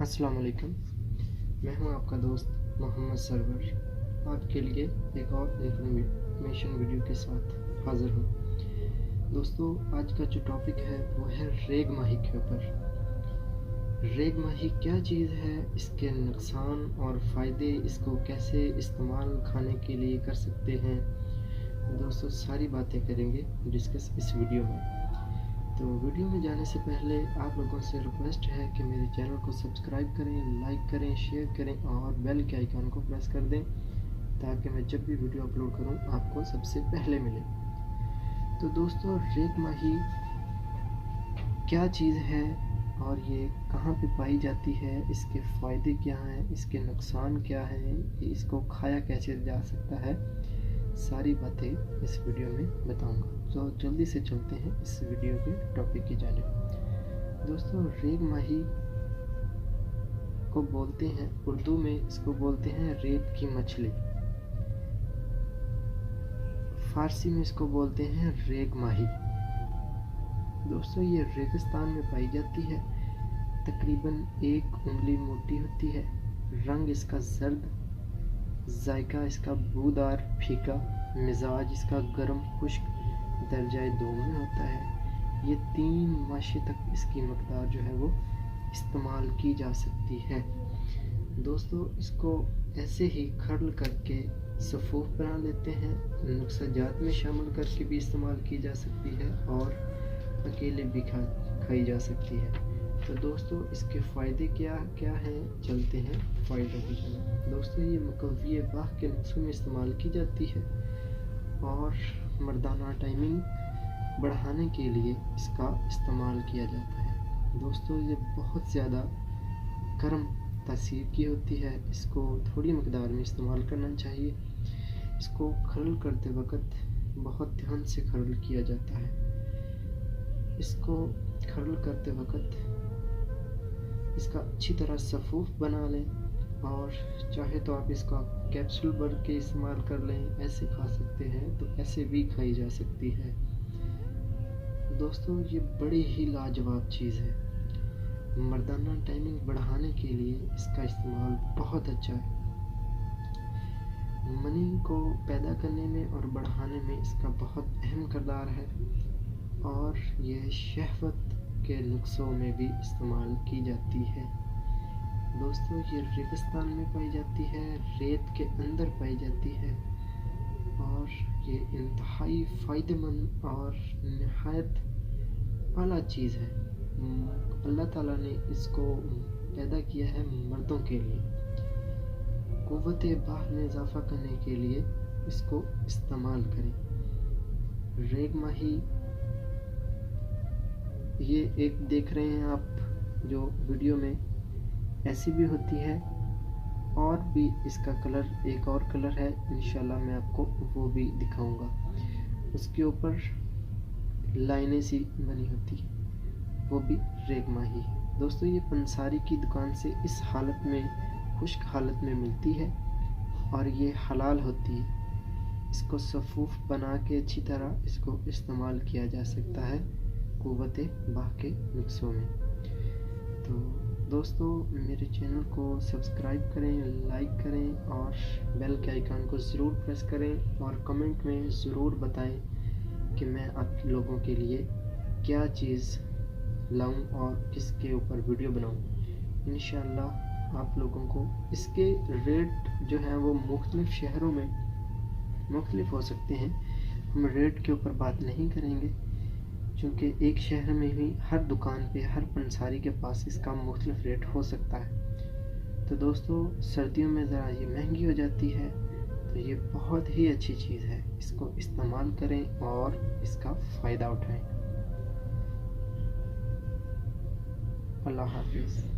अस्सलाम वालेकुम। मैं हूं आपका दोस्त मोहम्मद सरवर, आपके लिए एक और इन्फॉर्मेशन वीडियो के साथ हाज़िर हूं। दोस्तों, आज का जो टॉपिक है वो है रेग माही के ऊपर। रेग माही क्या चीज़ है, इसके नुकसान और फ़ायदे, इसको कैसे इस्तेमाल खाने के लिए कर सकते हैं, दोस्तों सारी बातें करेंगे डिस्कस इस वीडियो में। तो वीडियो में जाने से पहले आप लोगों से रिक्वेस्ट है कि मेरे चैनल को सब्सक्राइब करें, लाइक करें, शेयर करें और बेल के आइकन को प्रेस कर दें ताकि मैं जब भी वीडियो अपलोड करूं आपको सबसे पहले मिले। तो दोस्तों, रेग माही क्या चीज़ है और ये कहाँ पे पाई जाती है, इसके फ़ायदे क्या हैं, इसके नुकसान क्या हैं, इसको खाया कैसे जा सकता है, सारी बातें इस वीडियो में बताऊंगा। तो जल्दी से चलते हैं इस वीडियो के टॉपिक की जानिब। दोस्तों, रेग माही को बोलते हैं, उर्दू में इसको बोलते हैं रेत की मछली, फारसी में इसको बोलते हैं रेग माही। दोस्तों, ये रेगिस्तान में पाई जाती है, तकरीबन 1 उंगली मोटी होती है, रंग इसका जर्द, जायका इसका बूदार फीका, मिजाज इसका गर्म खुश्क दर्जाए 2 में होता है। ये 3 माशे तक इसकी मकदार जो है वो इस्तेमाल की जा सकती है। दोस्तों, इसको ऐसे ही खरल करके सफ़ूफ बना लेते हैं, नुस्ख़ात में शामिल करके भी इस्तेमाल की जा सकती है और अकेले भी खाई जा सकती है। तो दोस्तों, इसके फ़ायदे क्या क्या हैं, चलते हैं फ़ायदों की तरफ। दोस्तों, ये मुक़व्वी बाह के नुस्ख़ों में इस्तेमाल की जाती है और मर्दाना टाइमिंग बढ़ाने के लिए इसका इस्तेमाल किया जाता है। दोस्तों, ये बहुत ज़्यादा गर्म तासीर की होती है, इसको थोड़ी मकदार में इस्तेमाल करना चाहिए। इसको खरल करते वक्त बहुत ध्यान से खरल किया जाता है। इसको खरल करते वक्त इसका अच्छी तरह सफ़ूफ बना लें और चाहे तो आप इसका कैप्सूल भर के इस्तेमाल कर लें, ऐसे खा सकते हैं, तो ऐसे भी खाई जा सकती है। दोस्तों, ये बड़ी ही लाजवाब चीज़ है, मर्दाना टाइमिंग बढ़ाने के लिए इसका इस्तेमाल बहुत अच्छा है। मनी को पैदा करने में और बढ़ाने में इसका बहुत अहम किरदार है और ये शहवत के नुस्ख़ों में भी इस्तेमाल की जाती है। दोस्तों, ये रेगिस्तान में पाई जाती है, रेत के अंदर पाई जाती है और ये इंतहाई फ़ायदेमंद और नहायत आला चीज़ है। अल्लाह ताला ने इसको पैदा किया है मर्दों के लिए, क़ुव्वत बाह में इजाफ़ा करने के लिए इसको इस्तेमाल करें। रेग माही ये एक देख रहे हैं आप जो वीडियो में, ऐसी भी होती है और भी इसका कलर, एक और कलर है, इंशाल्लाह मैं आपको वो भी दिखाऊंगा। उसके ऊपर लाइनें सी बनी होती है, वो भी रेग माही है। दोस्तों, ये पंसारी की दुकान से इस हालत में, खुश्क हालत में मिलती है और ये हलाल होती है। इसको सफ़ूफ बना के अच्छी तरह इसको इस्तेमाल किया जा सकता है क़ुव्वत बाह के नुस्ख़ों में। तो दोस्तों, मेरे चैनल को सब्सक्राइब करें, लाइक करें और बेल के आइकन को ज़रूर प्रेस करें और कमेंट में ज़रूर बताएं कि मैं आप लोगों के लिए क्या चीज़ लाऊं और किसके ऊपर वीडियो बनाऊं। इंशाल्लाह आप लोगों को इसके रेट जो हैं वो मुख्तलिफ़ शहरों में मुख्तलिफ़ हो सकते हैं। हम रेट के ऊपर बात नहीं करेंगे क्योंकि एक शहर में ही हर दुकान पे, हर पंसारी के पास इसका मुख्तलिफ रेट हो सकता है। तो दोस्तों, सर्दियों में ज़रा ये महंगी हो जाती है, तो ये बहुत ही अच्छी चीज़ है, इसको इस्तेमाल करें और इसका फ़ायदा उठाएं। अल्लाह हाफ़िज़।